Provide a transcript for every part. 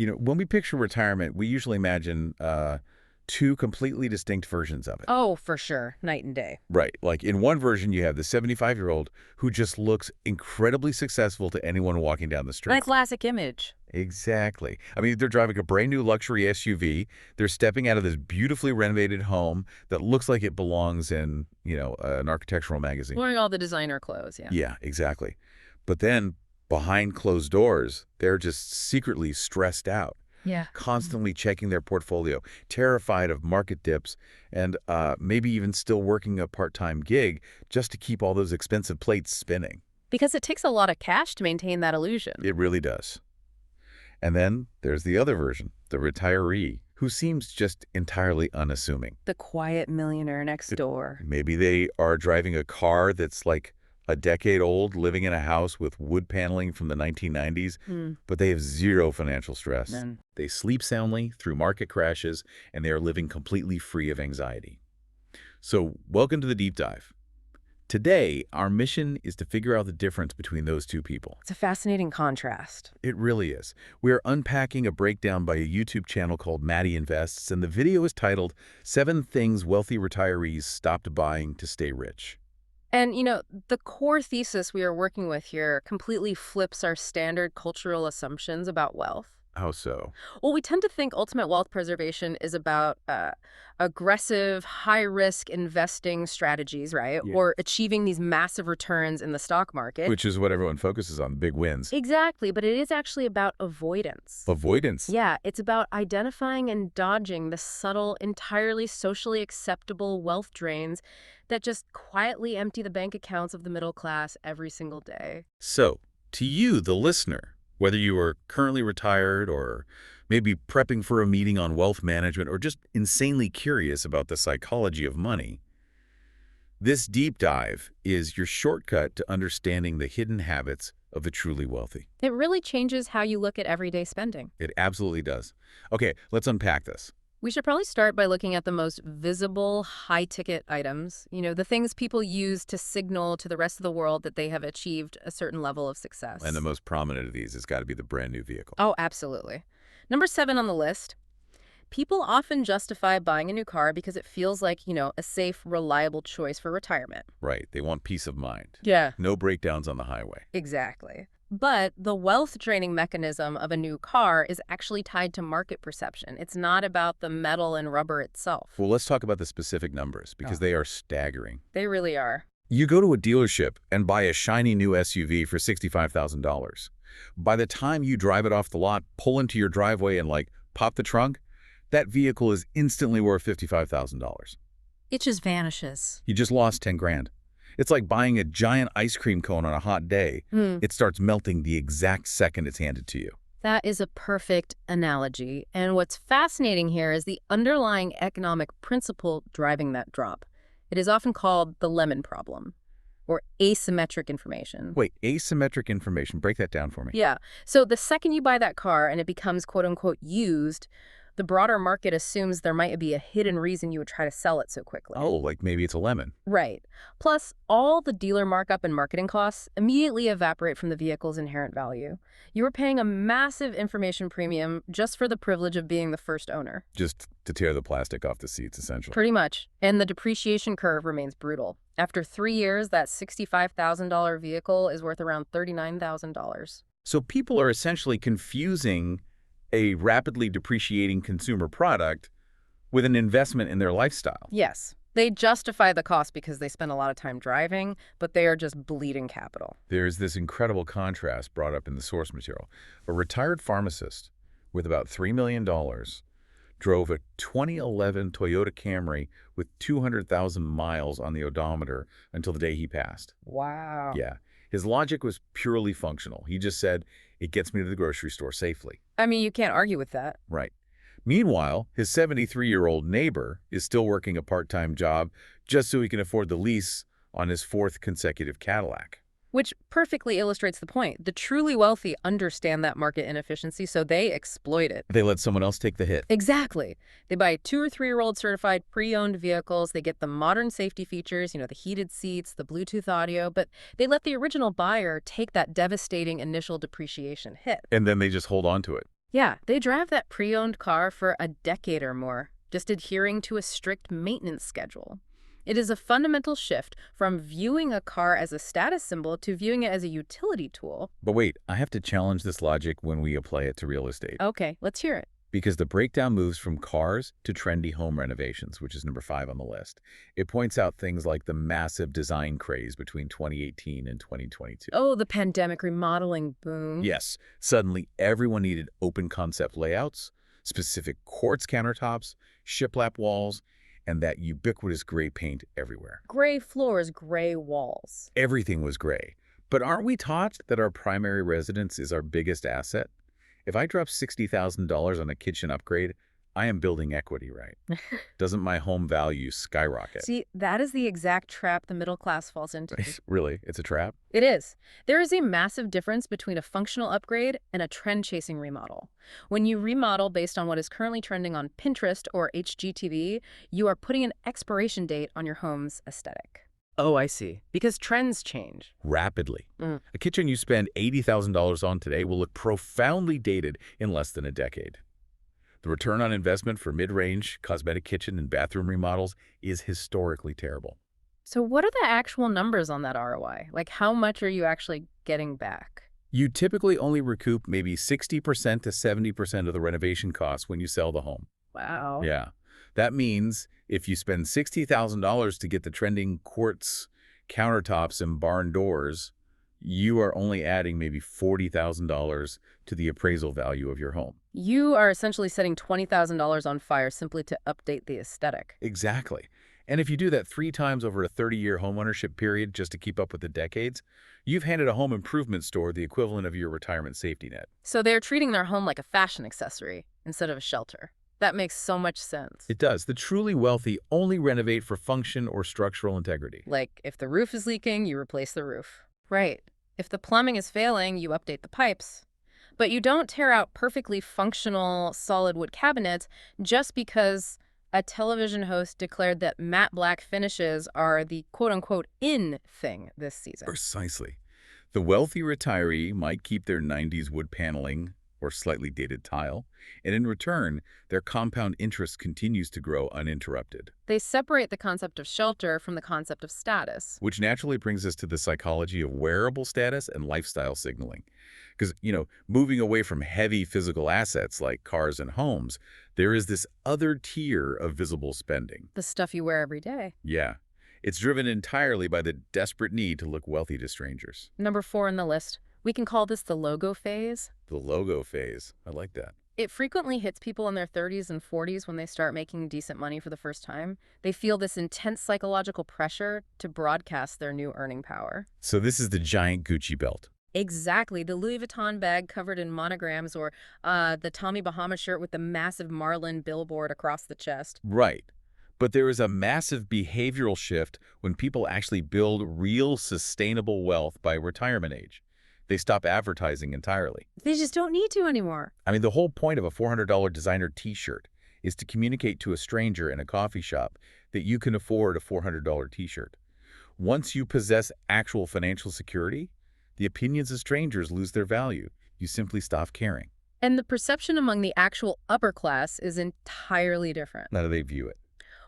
When we picture retirement, we usually imagine two completely distinct versions of it. Oh, for sure. Night and day. Right. Like in one version, you have the 75-year-old who just looks incredibly successful to anyone walking down the street. My classic image. Exactly. I mean, they're driving a brand new luxury SUV. They're stepping out of this beautifully renovated home that looks like it belongs in, an architectural magazine. Wearing all the designer clothes, yeah. Yeah, exactly. But then behind closed doors, they're just secretly stressed out. Yeah. Constantly checking their portfolio, terrified of market dips, and maybe even still working a part-time gig just to keep all those expensive plates spinning. Because it takes a lot of cash to maintain that illusion. It really does. And then there's the other version, the retiree, who seems just entirely unassuming. The quiet millionaire next door. Maybe they are driving a car that's like a decade old, living in a house with wood paneling from the 1990s, but they have zero financial stress. None. They sleep soundly through market crashes, and they are living completely free of anxiety. So, welcome to the Deep Dive. Today, our mission is to figure out the difference between those two people. It's a fascinating contrast. It really is. We are unpacking a breakdown by a YouTube channel called Maddie Invests, and the video is titled 7 Things Wealthy Retirees Stopped Buying to Stay Rich. And, the core thesis we are working with here completely flips our standard cultural assumptions about wealth. How so? Well, we tend to think ultimate wealth preservation is about aggressive, high-risk investing strategies, right? Yeah. Or achieving these massive returns in the stock market. Which is what everyone focuses on, big wins. Exactly, but it is actually about avoidance. Avoidance? Yeah, it's about identifying and dodging the subtle, entirely socially acceptable wealth drains that just quietly empty the bank accounts of the middle class every single day. So, to you, the listener, whether you are currently retired or maybe prepping for a meeting on wealth management or just insanely curious about the psychology of money, this deep dive is your shortcut to understanding the hidden habits of the truly wealthy. It really changes how you look at everyday spending. It absolutely does. Okay, let's unpack this. We should probably start by looking at the most visible, high-ticket items, the things people use to signal to the rest of the world that they have achieved a certain level of success. And the most prominent of these has got to be the brand new vehicle. Oh, absolutely. Number 7 on the list. People often justify buying a new car because it feels like, a safe, reliable choice for retirement. Right, they want peace of mind. Yeah. No breakdowns on the highway. Exactly. But the wealth draining mechanism of a new car is actually tied to market perception. It's not about the metal and rubber itself. Well, let's talk about the specific numbers because they are staggering. They really are. You go to a dealership and buy a shiny new SUV for $65,000. By the time you drive it off the lot, pull into your driveway and pop the trunk, that vehicle is instantly worth $55,000. It just vanishes. You just lost 10 grand. It's like buying a giant ice cream cone on a hot day. It starts melting the exact second it's handed to you. That is a perfect analogy. And what's fascinating here is the underlying economic principle driving that drop. It is often called the lemon problem, or asymmetric information. Wait, asymmetric information. Break that down for me. Yeah. So the second you buy that car and it becomes quote-unquote used, the broader market assumes there might be a hidden reason you would try to sell it so quickly. Oh, like maybe it's a lemon. Right. Plus, all the dealer markup and marketing costs immediately evaporate from the vehicle's inherent value. You are paying a massive information premium just for the privilege of being the first owner. Just to tear the plastic off the seats, essentially. Pretty much. And the depreciation curve remains brutal. After 3 years, that $65,000 vehicle is worth around $39,000. So people are essentially confusing a rapidly depreciating consumer product with an investment in their lifestyle. Yes. They justify the cost because they spend a lot of time driving, but they are just bleeding capital. There's this incredible contrast brought up in the source material. A retired pharmacist with about $3 million drove a 2011 Toyota Camry with 200,000 miles on the odometer until the day he passed. Wow. Yeah. His logic was purely functional. He just said, it gets me to the grocery store safely. I mean, you can't argue with that. Right. Meanwhile, his 73-year-old neighbor is still working a part-time job just so he can afford the lease on his 4th consecutive Cadillac. Which perfectly illustrates the point. The truly wealthy understand that market inefficiency, so they exploit it. They let someone else take the hit. Exactly. They buy 2- or 3-year-old certified pre-owned vehicles. They get the modern safety features, the heated seats, the Bluetooth audio, but they let the original buyer take that devastating initial depreciation hit. And then they just hold on to it. Yeah, they drive that pre-owned car for a decade or more, just adhering to a strict maintenance schedule. It is a fundamental shift from viewing a car as a status symbol to viewing it as a utility tool. But wait, I have to challenge this logic when we apply it to real estate. Okay, let's hear it. Because the breakdown moves from cars to trendy home renovations, which is number 5 on the list. It points out things like the massive design craze between 2018 and 2022. Oh, the pandemic remodeling boom. Yes, suddenly everyone needed open concept layouts, specific quartz countertops, shiplap walls, and that ubiquitous gray paint everywhere. Gray floors, gray walls. Everything was gray. But aren't we taught that our primary residence is our biggest asset? If I drop $60,000 on a kitchen upgrade, I am building equity, right? Doesn't my home value skyrocket? See, that is the exact trap the middle class falls into. Really? It's a trap? It is. There is a massive difference between a functional upgrade and a trend-chasing remodel. When you remodel based on what is currently trending on Pinterest or HGTV, you are putting an expiration date on your home's aesthetic. Oh, I see. Because trends change. Rapidly. A kitchen you spend $80,000 on today will look profoundly dated in less than a decade. The return on investment for mid-range cosmetic kitchen and bathroom remodels is historically terrible. So what are the actual numbers on that ROI? Like, how much are you actually getting back? You typically only recoup maybe 60% to 70% of the renovation costs when you sell the home. Wow. Yeah. That means if you spend $60,000 to get the trending quartz countertops and barn doors, you are only adding maybe $40,000 to the appraisal value of your home. You are essentially setting $20,000 on fire simply to update the aesthetic. Exactly. And if you do that 3 times over a 30-year homeownership period just to keep up with the decades, you've handed a home improvement store the equivalent of your retirement safety net. So they're treating their home like a fashion accessory instead of a shelter. That makes so much sense. It does. The truly wealthy only renovate for function or structural integrity. Like, if the roof is leaking, you replace the roof. Right. If the plumbing is failing, you update the pipes. But you don't tear out perfectly functional solid wood cabinets just because a television host declared that matte black finishes are the quote-unquote in thing this season. Precisely. The wealthy retiree might keep their 90s wood paneling or slightly dated tile, and in return, their compound interest continues to grow uninterrupted. They separate the concept of shelter from the concept of status. Which naturally brings us to the psychology of wearable status and lifestyle signaling. Because, moving away from heavy physical assets like cars and homes, there is this other tier of visible spending. The stuff you wear every day. Yeah. It's driven entirely by the desperate need to look wealthy to strangers. Number 4 on the list. We can call this the logo phase. The logo phase. I like that. It frequently hits people in their 30s and 40s when they start making decent money for the first time. They feel this intense psychological pressure to broadcast their new earning power. So this is the giant Gucci belt. Exactly. The Louis Vuitton bag covered in monograms, or the Tommy Bahama shirt with the massive Marlin billboard across the chest. Right. But there is a massive behavioral shift when people actually build real sustainable wealth by retirement age. They stop advertising entirely. They just don't need to anymore. I mean, the whole point of a $400 designer t-shirt is to communicate to a stranger in a coffee shop that you can afford a $400 t-shirt. Once you possess actual financial security, the opinions of strangers lose their value. You simply stop caring. And the perception among the actual upper class is entirely different. How do they view it?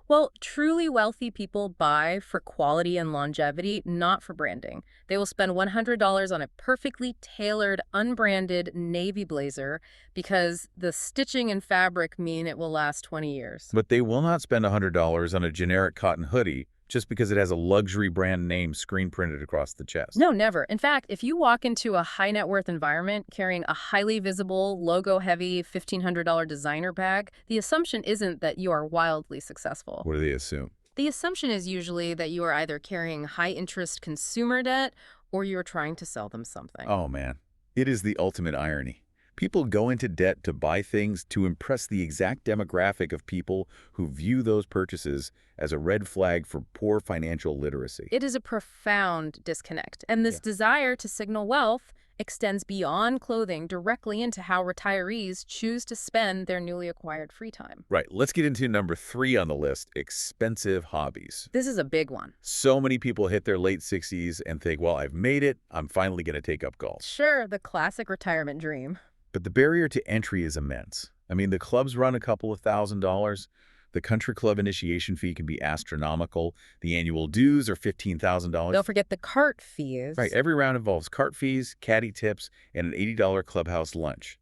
Well, truly wealthy people buy for quality and longevity, not for branding. They will spend $100 on a perfectly tailored, unbranded navy blazer because the stitching and fabric mean it will last 20 years. But they will not spend $100 on a generic cotton hoodie just because it has a luxury brand name screen printed across the chest. No, never. In fact, if you walk into a high net worth environment carrying a highly visible, logo-heavy $1,500 designer bag, the assumption isn't that you are wildly successful. What do they assume? The assumption is usually that you are either carrying high-interest consumer debt or you're trying to sell them something. Oh, man. It is the ultimate irony. People go into debt to buy things to impress the exact demographic of people who view those purchases as a red flag for poor financial literacy. It is a profound disconnect, and this desire to signal wealth extends beyond clothing directly into how retirees choose to spend their newly acquired free time. Right, let's get into number 3 on the list, expensive hobbies. This is a big one. So many people hit their late 60s and think, well, I've made it, I'm finally going to take up golf. Sure, the classic retirement dream. But the barrier to entry is immense. I mean, the clubs run a couple of $1,000s. The country club initiation fee can be astronomical. The annual dues are $15,000. Don't forget the cart Right, fees. every round involves cart fees, caddy tips, and an $80 clubhouse lunch.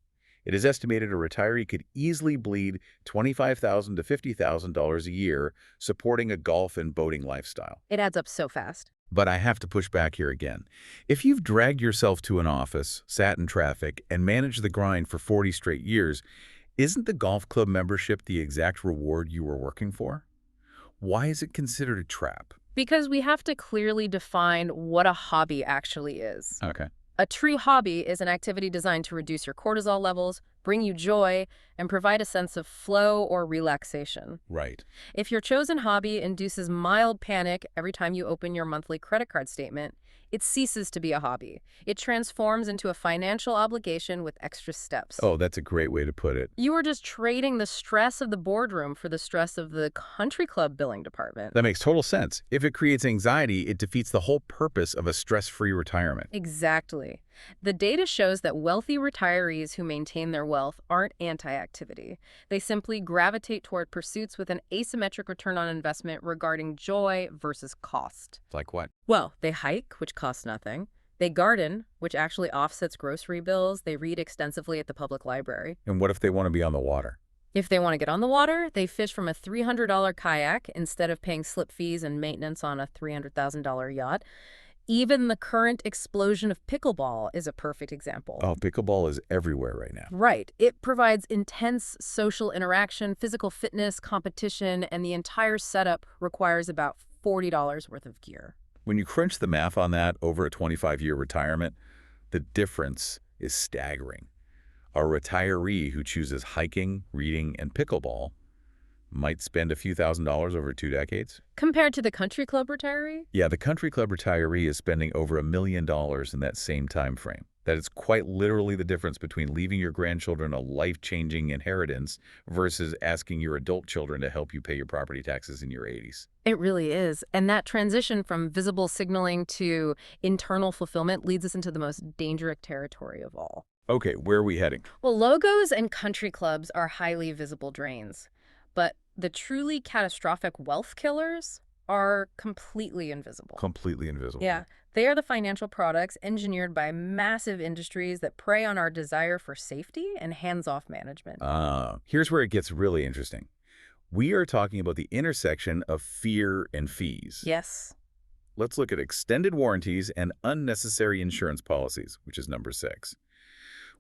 It is estimated a retiree could easily bleed $25,000 to $50,000 a year supporting a golf and boating lifestyle. It adds up so fast. But I have to push back here again. If you've dragged yourself to an office, sat in traffic, and managed the grind for 40 straight years, isn't the golf club membership the exact reward you were working for? Why is it considered a trap? Because we have to clearly define what a hobby actually is. Okay. A true hobby is an activity designed to reduce your cortisol levels, bring you joy, and provide a sense of flow or relaxation. Right. If your chosen hobby induces mild panic every time you open your monthly credit card statement, it ceases to be a hobby. It transforms into a financial obligation with extra steps. Oh, that's a great way to put it. You are just trading the stress of the boardroom for the stress of the country club billing department. That makes total sense. If it creates anxiety, it defeats the whole purpose of a stress-free retirement. Exactly. The data shows that wealthy retirees who maintain their wealth aren't anti-activity. They simply gravitate toward pursuits with an asymmetric return on investment regarding joy versus cost. Like what? Well, they hike, which costs nothing. They garden, which actually offsets grocery bills. They read extensively at the public library. And what if they want to be on the water? If they want to get on the water, they fish from a $300 kayak instead of paying slip fees and maintenance on a $300,000 yacht. Even the current explosion of pickleball is a perfect example. Oh, pickleball is everywhere right now. Right. It provides intense social interaction, physical fitness, competition, and the entire setup requires about $40 worth of gear. When you crunch the math on that over a 25-year retirement, the difference is staggering. A retiree who chooses hiking, reading, and pickleball might spend a few $1,000s over 2 decades. Compared to the country club retiree? Yeah, the country club retiree is spending over $1 million in that same time frame. That is quite literally the difference between leaving your grandchildren a life-changing inheritance versus asking your adult children to help you pay your property taxes in your 80s. It really is. And that transition from visible signaling to internal fulfillment leads us into the most dangerous territory of all. Okay, where are we heading? Well, logos and country clubs are highly visible drains. But the truly catastrophic wealth killers are completely invisible. Completely invisible. Yeah, they are the financial products engineered by massive industries that prey on our desire for safety and hands-off management. Here's where it gets really interesting. We are talking about the intersection of fear and fees. Yes. Let's look at extended warranties and unnecessary insurance policies, which is number 6.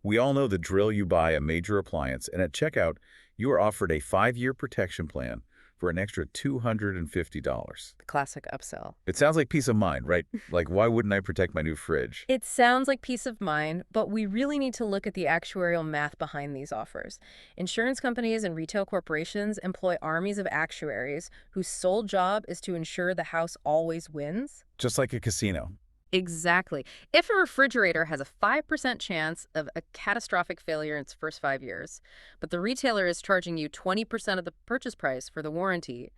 We all know the drill. You buy a major appliance, and at checkout, you are offered a 5-year protection plan for an extra $250. The classic upsell. It sounds like peace of mind, right? Like, why wouldn't I protect my new fridge? It sounds like peace of mind, but we really need to look at the actuarial math behind these offers. Insurance companies and retail corporations employ armies of actuaries whose sole job is to ensure the house always wins. Just like a casino. Exactly. If a refrigerator has a 5% chance of a catastrophic failure in its first 5 years, but the retailer is charging you 20% of the purchase price for the warranty,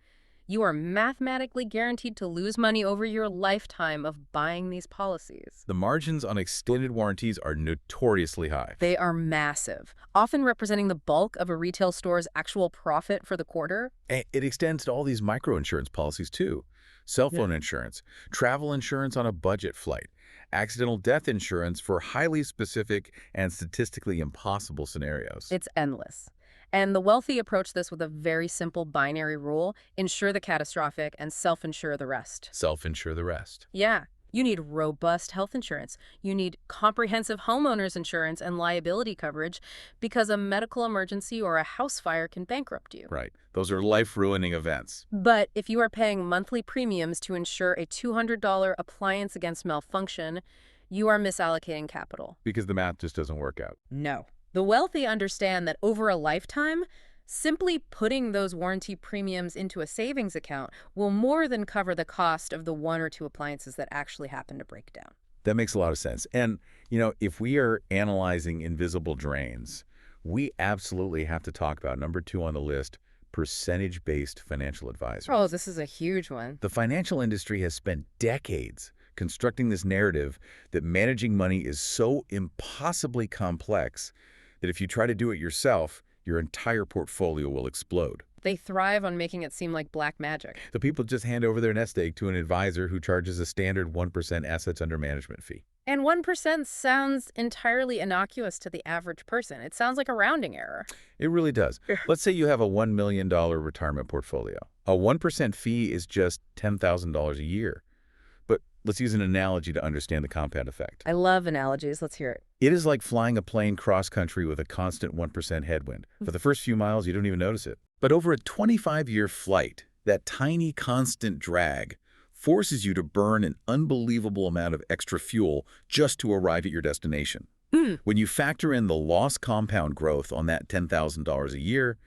you are mathematically guaranteed to lose money over your lifetime of buying these policies. The margins on extended warranties are notoriously high. They are massive, often representing the bulk of a retail store's actual profit for the quarter. And it extends to all these micro-insurance policies, too. Cell phone insurance, travel insurance on a budget flight, accidental death insurance for highly specific and statistically impossible scenarios. It's endless. And the wealthy approach this with a very simple binary rule: insure the catastrophic and self-insure the rest. Self-insure the rest. Yeah. You need robust health insurance. You need comprehensive homeowners insurance and liability coverage because a medical emergency or a house fire can bankrupt you. Right. Those are life-ruining events. But if you are paying monthly premiums to insure a $200 appliance against malfunction, you are misallocating capital. Because the math just doesn't work out. No. The wealthy understand that over a lifetime, simply putting those warranty premiums into a savings account will more than cover the cost of the 1 or 2 appliances that actually happen to break down. That makes a lot of sense. And, if we are analyzing invisible drains, we absolutely have to talk about number 2 on the list, percentage-based financial advisors. Oh, this is a huge one. The financial industry has spent decades constructing this narrative that managing money is so impossibly complex that if you try to do it yourself, your entire portfolio will explode. They thrive on making it seem like black magic. So people just hand over their nest egg to an advisor who charges a standard 1% assets under management fee. And 1% sounds entirely innocuous to the average person. It sounds like a rounding error. It really does. Let's say you have a $1 million retirement portfolio. A 1% fee is just $10,000 a year. But let's use an analogy to understand the compound effect. I love analogies. Let's hear it. It is like flying a plane cross-country with a constant 1% headwind. For the first few miles, you don't even notice it. But over a 25-year flight, that tiny constant drag forces you to burn an unbelievable amount of extra fuel just to arrive at your destination. When you factor in the lost compound growth on that $10,000 a year,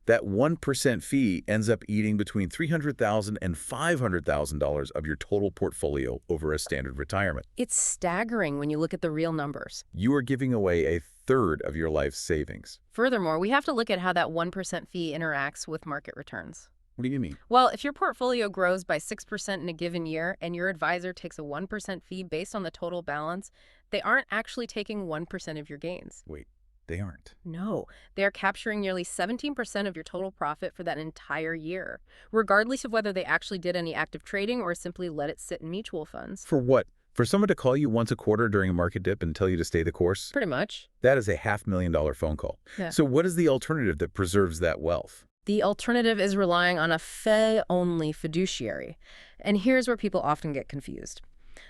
that 1% fee ends up eating between $300,000 and $500,000 of your total portfolio over a standard retirement. It's staggering when you look at the real numbers. You are giving away a third of your life's savings. Furthermore, we have to look at how that 1% fee interacts with market returns. What do you mean? Well, if your portfolio grows by 6% in a given year and your advisor takes a 1% fee based on the total balance, they aren't actually taking 1% of your gains. Wait, they aren't. No, they are capturing nearly 17% of your total profit for that entire year, regardless of whether they actually did any active trading or simply let it sit in mutual funds. For what? For someone to call you once a quarter during a market dip and tell you to stay the course? Pretty much. That is a $500,000 phone call. Yeah. So what is the alternative that preserves that wealth? The alternative is relying on a fee-only fiduciary. And here's where people often get confused.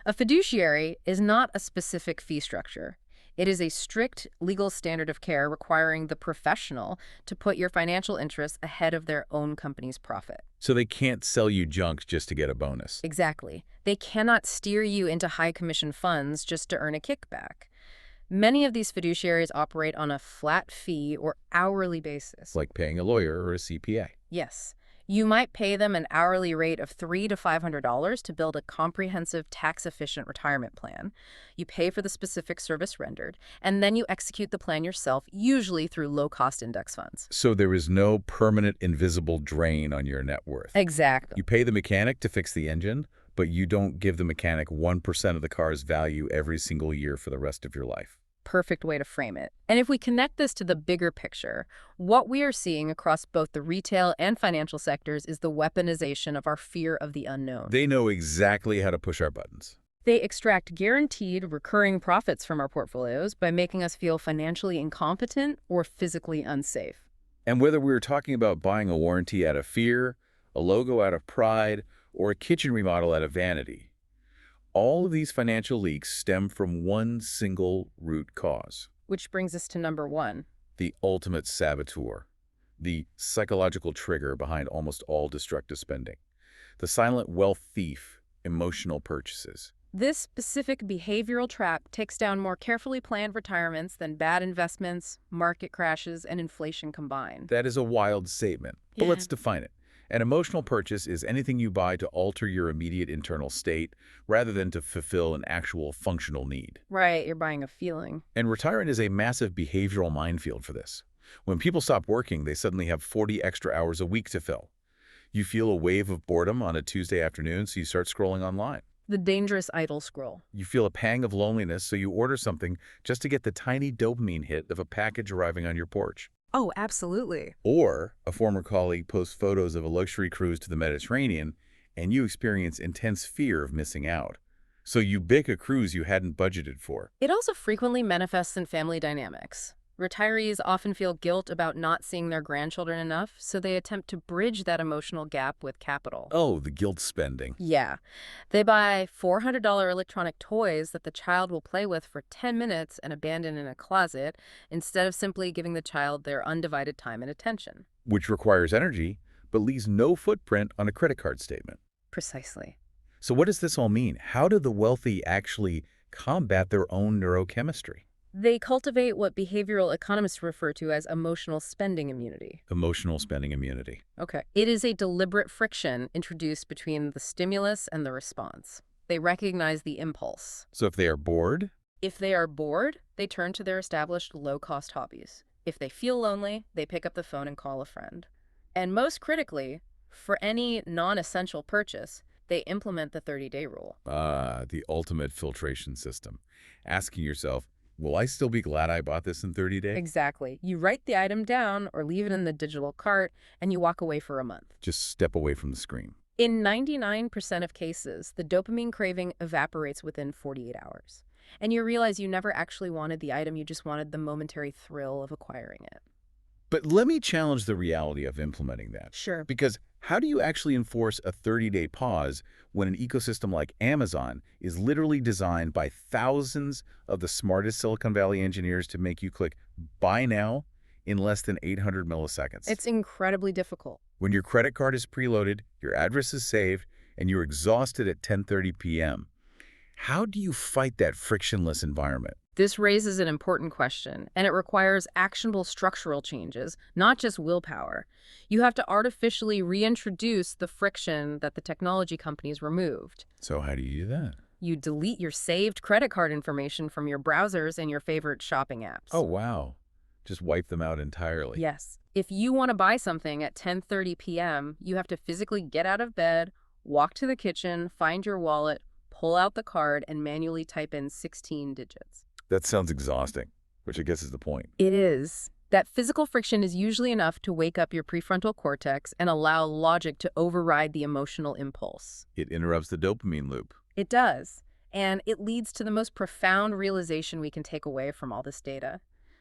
A fiduciary is not a specific fee structure. It is a strict legal standard of care requiring the professional to put your financial interests ahead of their own company's profit. So they can't sell you junk just to get a bonus. Exactly. They cannot steer you into high-commission funds just to earn a kickback. Many of these fiduciaries operate on a flat fee or hourly basis. Like paying a lawyer or a CPA. Yes. You might pay them an hourly rate of $300 to $500 to build a comprehensive, tax-efficient retirement plan. You pay for the specific service rendered, and then you execute the plan yourself, usually through low-cost index funds. So there is no permanent invisible drain on your net worth. Exactly. You pay the mechanic to fix the engine, but you don't give the mechanic 1% of the car's value every single year for the rest of your life. Perfect way to frame it. And if we connect this to the bigger picture, what we are seeing across both the retail and financial sectors is the weaponization of our fear of the unknown. They know exactly how to push our buttons. They extract guaranteed recurring profits from our portfolios by making us feel financially incompetent or physically unsafe. And whether we were talking about buying a warranty out of fear, a logo out of pride, or a kitchen remodel out of vanity, all of these financial leaks stem from one single root cause. Which brings us to number one. The ultimate saboteur. The psychological trigger behind almost all destructive spending. The silent wealth thief, emotional purchases. This specific behavioral trap takes down more carefully planned retirements than bad investments, market crashes, and inflation combined. That is a wild statement, but let's define it. An emotional purchase is anything you buy to alter your immediate internal state rather than to fulfill an actual functional need. Right, you're buying a feeling. And retirement is a massive behavioral minefield for this. When people stop working, they suddenly have 40 extra hours a week to fill. You feel a wave of boredom on a Tuesday afternoon, so you start scrolling online. The dangerous idle scroll. You feel a pang of loneliness, so you order something just to get the tiny dopamine hit of a package arriving on your porch. Oh, absolutely. Or a former colleague posts photos of a luxury cruise to the Mediterranean, and you experience intense fear of missing out. So you book a cruise you hadn't budgeted for. It also frequently manifests in family dynamics. Retirees often feel guilt about not seeing their grandchildren enough, so they attempt to bridge that emotional gap with capital. Oh, the guilt spending. Yeah. They buy $400 electronic toys that the child will play with for 10 minutes and abandon in a closet, instead of simply giving the child their undivided time and attention. Which requires energy, but leaves no footprint on a credit card statement. Precisely. So what does this all mean? How do the wealthy actually combat their own neurochemistry? They cultivate what behavioral economists refer to as emotional spending immunity. Emotional spending immunity. Okay. It is a deliberate friction introduced between the stimulus and the response. They recognize the impulse. So if they are bored? If they are bored, they turn to their established low-cost hobbies. If they feel lonely, they pick up the phone and call a friend. And most critically, for any non-essential purchase, they implement the 30-day rule. The ultimate filtration system. Asking yourself, Will I still be glad I bought this in 30 days? Exactly. You write the item down or leave it in the digital cart, and you walk away for a month. Just step away from the screen. In 99% of cases, the dopamine craving evaporates within 48 hours. And you realize you never actually wanted the item, you just wanted the momentary thrill of acquiring it. But let me challenge the reality of implementing that. Sure. Because how do you actually enforce a 30-day pause when an ecosystem like Amazon is literally designed by thousands of the smartest Silicon Valley engineers to make you click buy now in less than 800 milliseconds? It's incredibly difficult. When your credit card is preloaded, your address is saved, and you're exhausted at 10:30 p.m., how do you fight that frictionless environment? This raises an important question, and it requires actionable structural changes, not just willpower. You have to artificially reintroduce the friction that the technology companies removed. So how do you do that? You delete your saved credit card information from your browsers and your favorite shopping apps. Oh, wow. Just wipe them out entirely. Yes. If you want to buy something at 10:30 p.m., you have to physically get out of bed, walk to the kitchen, find your wallet, pull out the card, and manually type in 16 digits. That sounds exhausting, which I guess is the point. It is. That physical friction is usually enough to wake up your prefrontal cortex and allow logic to override the emotional impulse. It interrupts the dopamine loop. It does. And it leads to the most profound realization we can take away from all this data.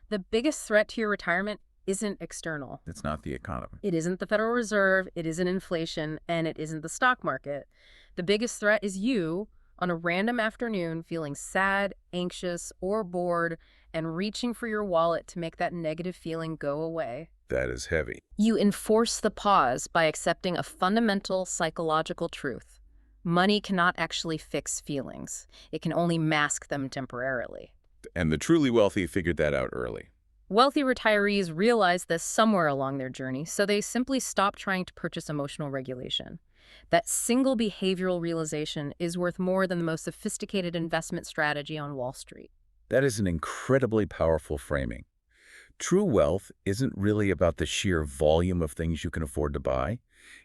The biggest threat to your retirement isn't external. It's not the economy. It isn't the Federal Reserve, it isn't inflation, and it isn't the stock market. The biggest threat is you, on a random afternoon, feeling sad, anxious, or bored, and reaching for your wallet to make that negative feeling go away. That is heavy. You enforce the pause by accepting a fundamental psychological truth. Money cannot actually fix feelings. It can only mask them temporarily. And the truly wealthy figured that out early. Wealthy retirees realize this somewhere along their journey, so they simply stop trying to purchase emotional regulation. That single behavioral realization is worth more than the most sophisticated investment strategy on Wall Street. That is an incredibly powerful framing. True wealth isn't really about the sheer volume of things you can afford to buy.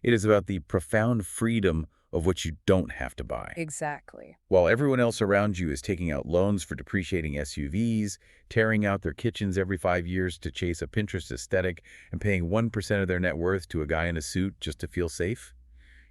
It is about the profound freedom of what you don't have to buy. Exactly. While everyone else around you is taking out loans for depreciating SUVs, tearing out their kitchens every 5 years to chase a Pinterest aesthetic, and paying 1% of their net worth to a guy in a suit just to feel safe,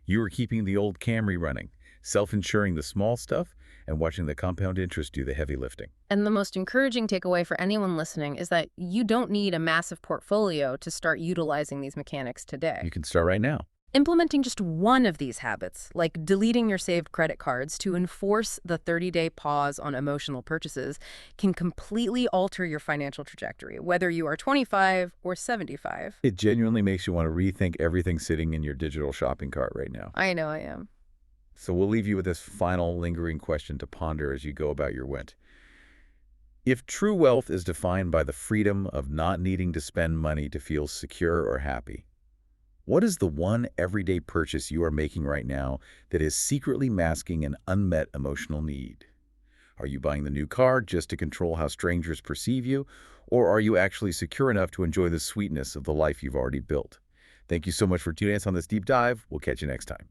you are keeping the old Camry running, self-insuring the small stuff, and watching the compound interest do the heavy lifting. And the most encouraging takeaway for anyone listening is that you don't need a massive portfolio to start utilizing these mechanics today. You can start right now. Implementing just one of these habits, like deleting your saved credit cards to enforce the 30-day pause on emotional purchases, can completely alter your financial trajectory, whether you are 25 or 75. It genuinely makes you want to rethink everything sitting in your digital shopping cart right now. I know I am. So we'll leave you with this final lingering question to ponder as you go about your Went. If true wealth is defined by the freedom of not needing to spend money to feel secure or happy, what is the one everyday purchase you are making right now that is secretly masking an unmet emotional need? Are you buying the new car just to control how strangers perceive you, or are you actually secure enough to enjoy the sweetness of the life you've already built? Thank you so much for tuning us on this deep dive. We'll catch you next time.